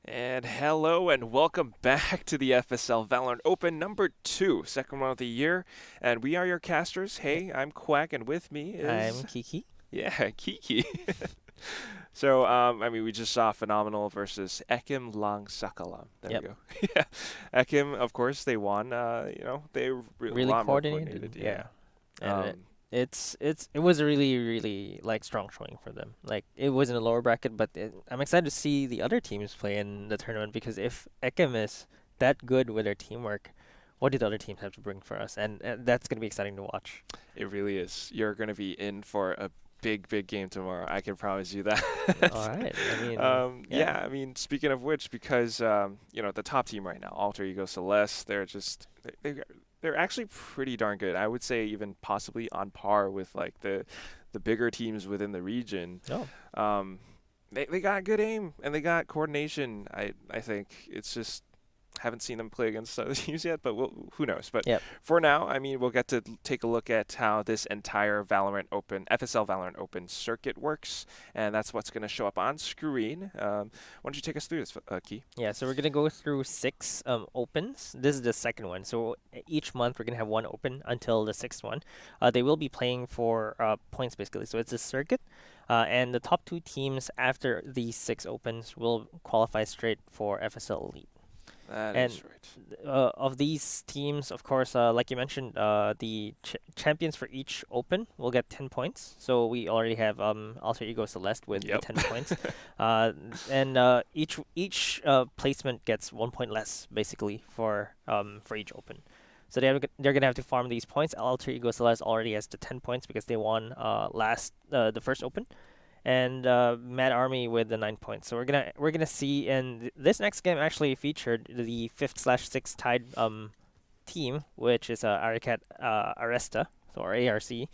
And hello and welcome back to the FSL Valorant Open number 2, second one of the year. And we are your casters. Hey, I'm Quack, and with me is... I'm Kiki. Yeah, Kiki. So, I mean, we just saw Phenomenal versus EKIMLANGSAKALAM. There Yep. we go. Yeah, Ekim, of course, they won. They Really lot more coordinated. Yeah. And Um, it was a really like strong showing for them. Like it was in the lower bracket, but I'm excited to see the other teams play in the tournament because if Ekim is that good with their teamwork, what do the other teams have to bring for us? And that's gonna be exciting to watch. It really is. You're going to be in for a big game tomorrow. I can promise you that. All right. I mean, yeah. I mean, speaking of which, because the top team right now, Alter Ego Celeste, they're actually pretty darn good. I would say even possibly on par with like the bigger teams within the region. Oh. They got good aim and they got coordination. I think it's just haven't seen them play against other teams yet, but who knows? But Yep. for now, I mean, we'll get to take a look at how this entire FSL Valorant Open circuit works, and that's what's going to show up on screen. Why don't you take us through this, Key? Yeah, so we're gonna go through 6 opens. This is the second one. So each month we're gonna have one open until the 6th one. They will be playing for points basically. So it's a circuit, and the top 2 teams after these 6 opens will qualify straight for FSL Elite. That And is right. Of these teams, of course, like you mentioned, the champions for each open will get 10 points. So we already have Alter Ego Celeste with the Yep. 10 points. Each placement gets 1 point less, basically, for each open. So they're gonna have to farm these points. Alter Ego Celeste already has the 10 points because they won the first open, and Mad Army with the 9 points. So we're gonna see, and this next game actually featured the 5th/6th tied team, which is Aricat.Aresta, or ARC,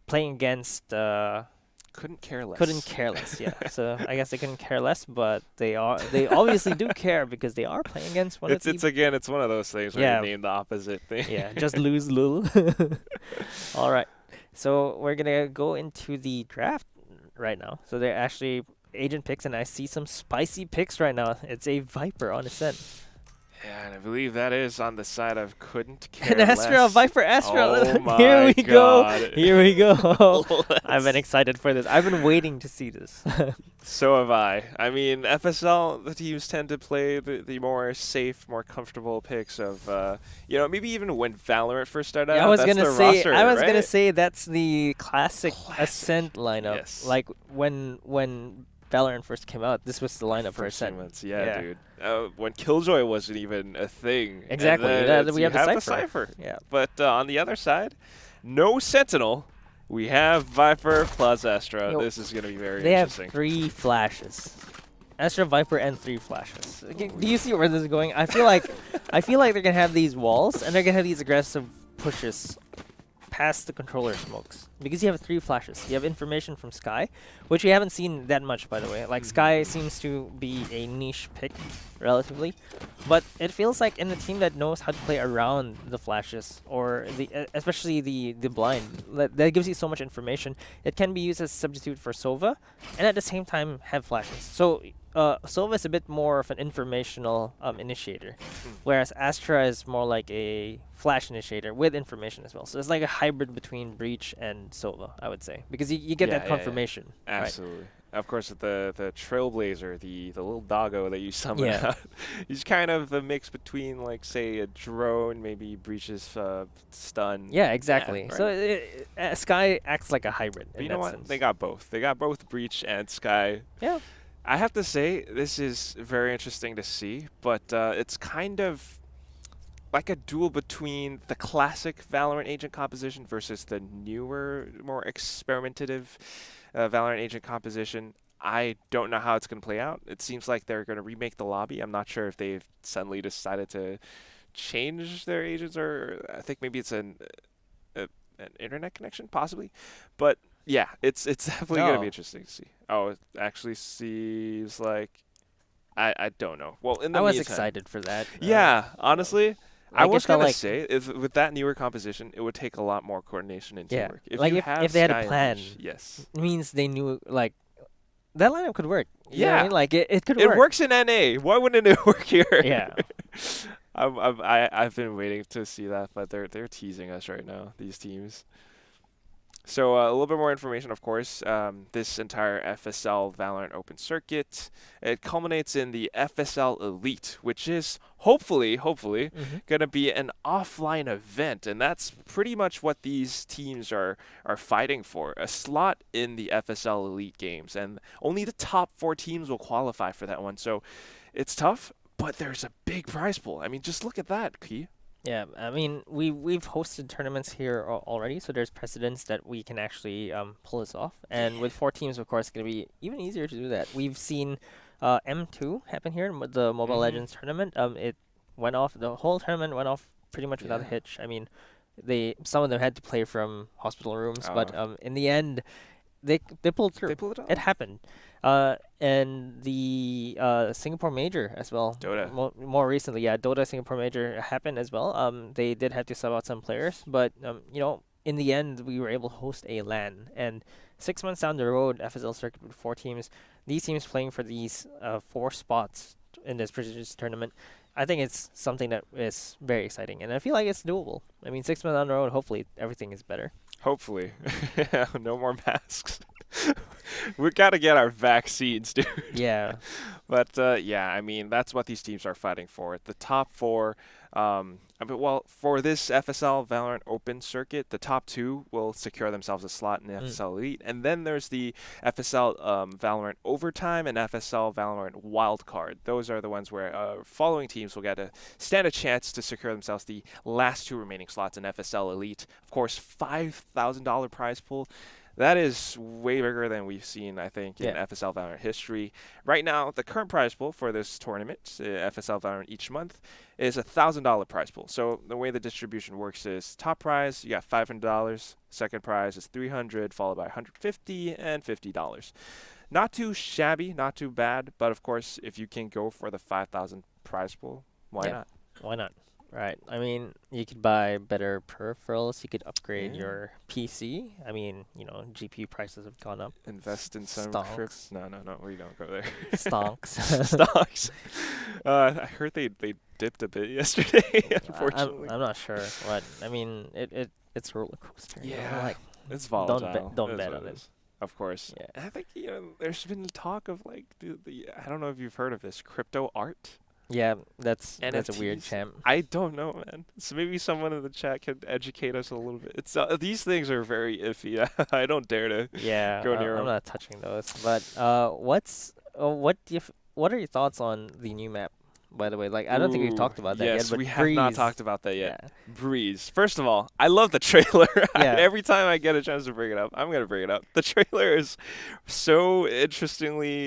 playing against Couldn't care less. couldn't care less. Yeah, so I guess they couldn't care less, but they obviously do care because they are playing against one of the It's one of those things where Yeah. you name the opposite thing. yeah, just lose lul. All right. So we're gonna go into the draft right now. So they're actually agent picks, and I see some spicy picks right now. It's a Viper on Ascent. Yeah, and I believe that is on the side of couldn't care An Astra, less. Viper Astra. Oh my Here we go. God. Here we go. I've been excited for this. I've been waiting to see this. So have I. I mean, FSL, the teams tend to play the more safe, more comfortable picks of, maybe even when Valorant first started out. I was that's gonna the say. roster, I was gonna right? say that's the classic Ascent lineup. Yes. Like when Valorant first came out, this was the lineup for First few Ascent. months, yeah, dude. When Killjoy wasn't even a thing. And Exactly. then We you have the the Cypher. Cypher. Yeah. But on the other side, no Sentinel. We have Viper plus Astra. Yo, This is going to be very They have interesting. 3 flashes. Astra, Viper, and 3 flashes. Do you see where this is going? I feel like they're gonna have these walls, and they're gonna have these aggressive pushes past the controller smokes, because you have 3 flashes. You have information from Sky, which we haven't seen that much, by the way. Like Sky seems to be a niche pick, relatively, but it feels like in a team that knows how to play around the flashes, or especially the blind, that gives you so much information. It can be used as a substitute for Sova, and at the same time have flashes. So Sova is a bit more of an informational initiator, whereas Astra is more like a flash initiator with information as well. So it's like a hybrid between Breach and Sova, I would say, because you get that confirmation. Right? Absolutely. Of course, the Trailblazer, the little doggo that you summon Yeah. out, he's kind of the mix between, like, say, a drone, maybe Breach's stun. Yeah, exactly. right. So Sky acts like a hybrid. But in you know that what? sense. They got both. They got both Breach and Sky. Yeah. I have to say, this is very interesting to see, but it's kind of like a duel between the classic Valorant agent composition versus the newer, more experimentative Valorant agent composition. I don't know how it's going to play out. It seems like they're going to remake the lobby. I'm not sure if they've suddenly decided to change their agents, or I think maybe it's an internet connection, possibly. But yeah, it's definitely going to be interesting to see. Oh, it actually seems like I don't know. Well, in the I was meantime, excited for that. Yeah, honestly, I like, it was felt gonna like- say if with that newer composition, it would take a lot more coordination and Yeah, teamwork. If like you if have they had a Sky and plan. Breach, yes. It means they knew, like, that lineup could work. You know what I Yeah. mean? Like it could It work. works in NA. Why wouldn't it work here? Yeah. I've been waiting to see that, but they're teasing us right now, these teams. So a little bit more information, of course. This entire FSL Valorant Open circuit, it culminates in the FSL Elite, which is hopefully going to be an offline event, and that's pretty much what these teams are fighting for, a slot in the FSL Elite games, and only the top 4 teams will qualify for that one. So it's tough, but there's a big prize pool. I mean, just look at that, Key. Yeah, I mean, we've hosted tournaments here already, so there's precedents that we can actually pull this off. And with 4 teams, of course, it's going to be even easier to do that. We've seen M2 happen here, the Mobile Legends tournament. It went off, the whole tournament went off pretty much without a hitch. I mean, some of them had to play from hospital rooms, but in the end, they pulled through. They pulled it off. It happened. And the Singapore Major as well. Dota. More recently, yeah, Dota Singapore Major happened as well. They did have to sub out some players, but you know, in the end, we were able to host a LAN. And 6 months down the road, FSL circuit with 4 teams, these teams playing for these 4 spots in this prestigious tournament. I think it's something that is very exciting, and I feel like it's doable. I mean, 6 months down the road, hopefully everything is better. Hopefully. No more masks. We got to get our vaccines, dude. Yeah. But, yeah, I mean, that's what these teams are fighting for. The top 4, well, for this FSL Valorant Open circuit, the top 2 will secure themselves a slot in the FSL Elite. And then there's the FSL Valorant Overtime and FSL Valorant Wildcard. Those are the ones where following teams will get to stand a chance to secure themselves the last 2 remaining slots in FSL Elite. Of course, $5,000 prize pool. That is way bigger than we've seen, I think, in FSL Valorant history. Right now, the current prize pool for this tournament, FSL Valorant each month, is a $1,000 prize pool. So the way the distribution works is top prize, you got $500. Second prize is $300, followed by $150 and $50. Not too shabby, not too bad, but of course, if you can go for the $5,000 prize pool, why not? Why not? Right. I mean, you could buy better peripherals. You could upgrade your PC. I mean, you know, GPU prices have gone up. Invest in some Stonks. No, we don't go there. Stonks. Stonks. I heard they dipped a bit yesterday, unfortunately. I'm not sure what. I mean, it's a roller coaster. You know, Yeah. like, It's volatile. don't It is bet what on it. is. Of course. Yeah. And I think, you know, there's been talk of like the I don't know if you've heard of this, crypto art. Yeah, that's a weird NFTs. champ. I don't know, man. So maybe someone in the chat could educate us a little bit. It's these things are very iffy. I don't dare to Yeah, go near I'm 'em. not touching those. But what are your thoughts on the new map? By the way, like I don't think we've talked about that yet. Yes, But we have not Breeze- talked about that yet. Yeah. Breeze. First of all, I love the trailer. Yeah. Every time I get a chance to bring it up, I'm going to bring it up. The trailer is so interestingly